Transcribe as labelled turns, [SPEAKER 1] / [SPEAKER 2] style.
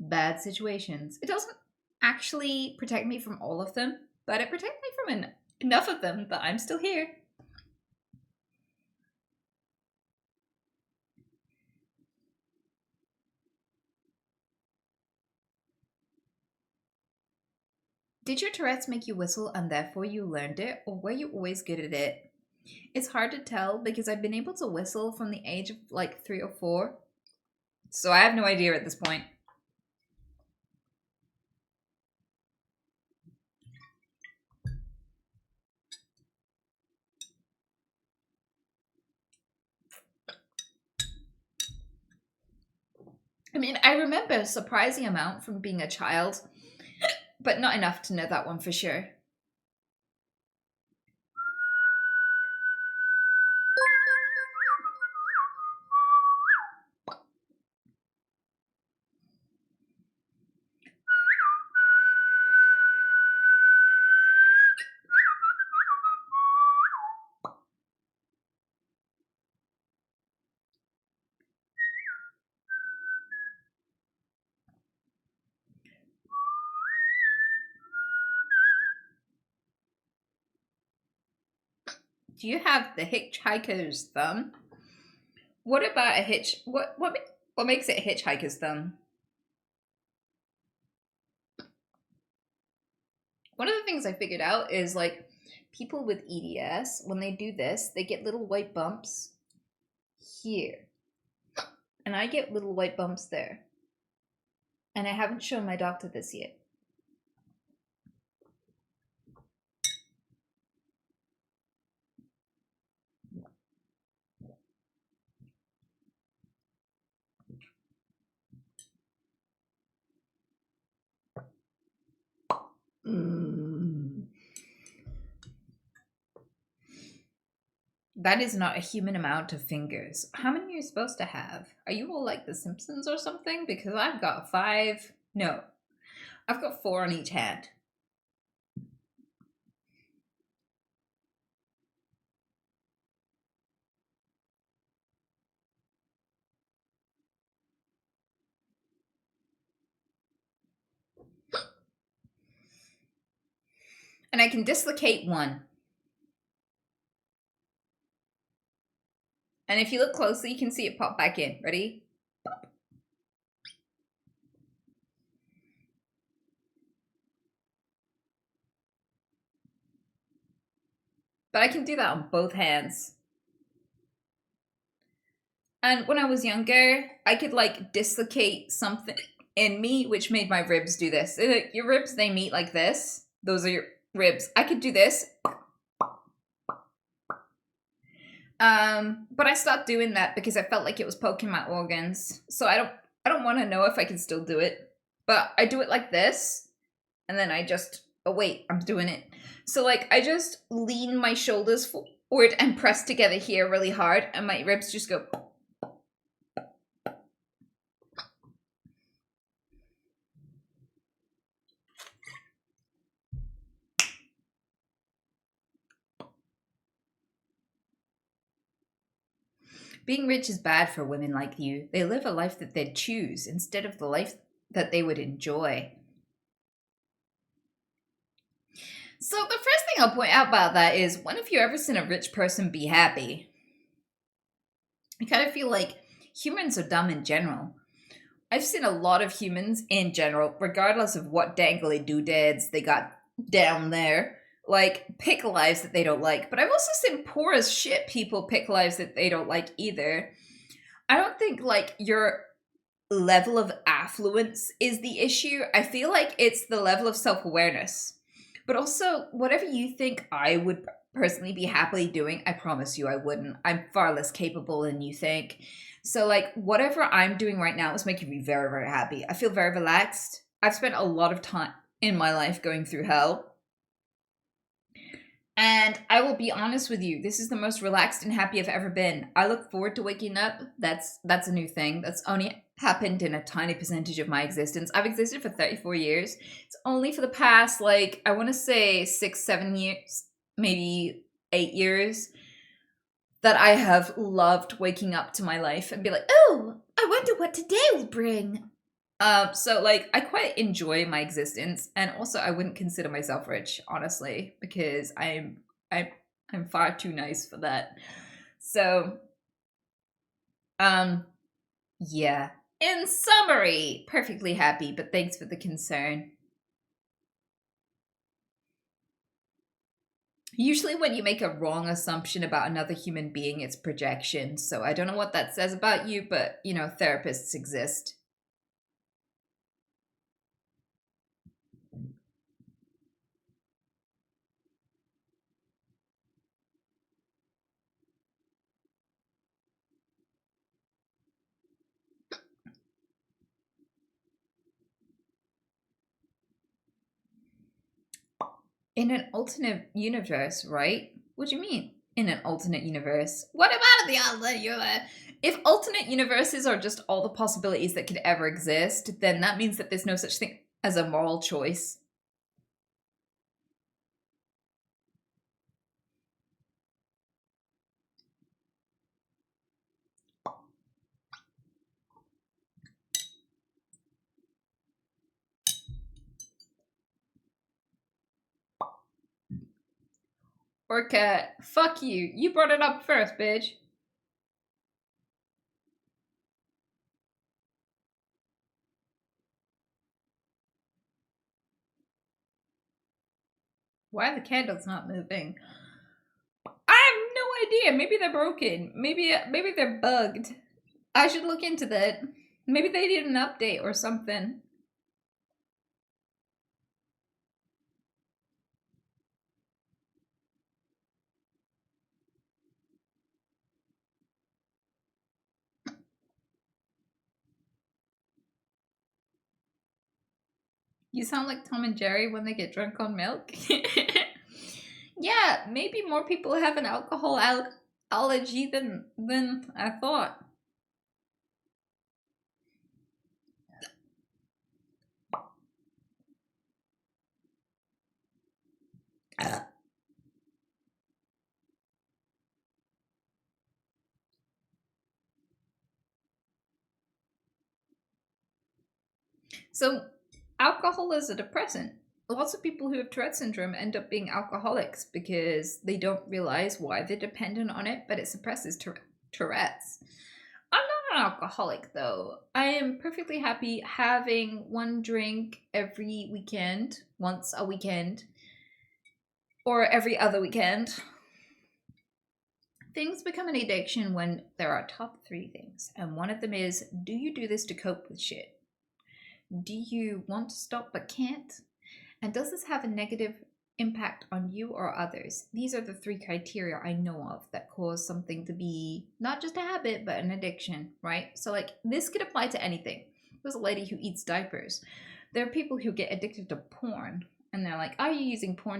[SPEAKER 1] bad situations. It doesn't actually protect me from all of them, but it protects me from enough of them that I'm still here. Did your Tourette's make you whistle and therefore you learned it, or were you always good at it? It's hard to tell because I've been able to whistle from the age of like 3 or 4, so I have no idea at this point. I mean, I remember a surprising amount from being a child, but not enough to know that one for sure. Do you have the hitchhiker's thumb? What about a hitch? What makes it a hitchhiker's thumb? One of the things I figured out is like people with EDS, when they do this, they get little white bumps here, and I get little white bumps there. And I haven't shown my doctor this yet. Mm. That is not a human amount of fingers. How many are you supposed to have? Are you all like The Simpsons or something? Because I've got 5. No, I've got 4 on each hand. And I can dislocate one. And if you look closely, you can see it pop back in. Ready? But I can do that on both hands. And when I was younger, I could like dislocate something in me, which made my ribs do this. Your ribs, they meet like this. Those are your ribs. I could do this. But I stopped doing that because I felt like it was poking my organs. So I don't want to know if I can still do it. But I do it like this, and then I just, oh wait, I'm doing it. So like I just lean my shoulders forward and press together here really hard, and my ribs just go. Being rich is bad for women like you. They live a life that they'd choose instead of the life that they would enjoy. So the first thing I'll point out about that is, when have you ever seen a rich person be happy? I kind of feel like humans are dumb in general. I've seen a lot of humans in general, regardless of what dangly doodads they got down there, like pick lives that they don't like. But I've also seen poor as shit people pick lives that they don't like either. I don't think like your level of affluence is the issue. I feel like it's the level of self awareness. But also, whatever you think I would personally be happily doing, I promise you I wouldn't. I'm far less capable than you think. So, like, whatever I'm doing right now is making me very, very happy. I feel very relaxed. I've spent a lot of time in my life going through hell. And I will be honest with you, this is the most relaxed and happy I've ever been. I look forward to waking up. That's a new thing. That's only happened in a tiny percentage of my existence. I've existed for 34 years. It's only for the past, like, I want to say 6, 7 years, maybe 8 years, that I have loved waking up to my life and be like, oh, I wonder what today will bring. So like I quite enjoy my existence, and also I wouldn't consider myself rich, honestly, because I'm I'm far too nice for that. So, um, yeah. In summary, perfectly happy, but thanks for the concern. Usually, when you make a wrong assumption about another human being, it's projection. So I don't know what that says about you, but you know, therapists exist. In an alternate universe, right? What do you mean? In an alternate universe? What about the alternate universe? If alternate universes are just all the possibilities that could ever exist, then that means that there's no such thing as a moral choice. Orca, fuck you. You brought it up first, bitch. Why are the candles not moving? I have no idea. Maybe they're broken. Maybe they're bugged. I should look into that. Maybe they did an update or something. You sound like Tom and Jerry when they get drunk on milk. Yeah, maybe more people have an alcohol allergy than I thought. So, alcohol is a depressant. Lots of people who have Tourette syndrome end up being alcoholics because they don't realize why they're dependent on it, but it suppresses Tourette's. I'm not an alcoholic though. I am perfectly happy having one drink every weekend, once a weekend, or every other weekend. Things become an addiction when there are top three things, and one of them is, do you do this to cope with shit? Do you want to stop but can't? And does this have a negative impact on you or others? These are the three criteria I know of that cause something to be not just a habit, but an addiction, right? So, like, this could apply to anything. There's a lady who eats diapers. There are people who get addicted to porn, and they're like, are you using porn to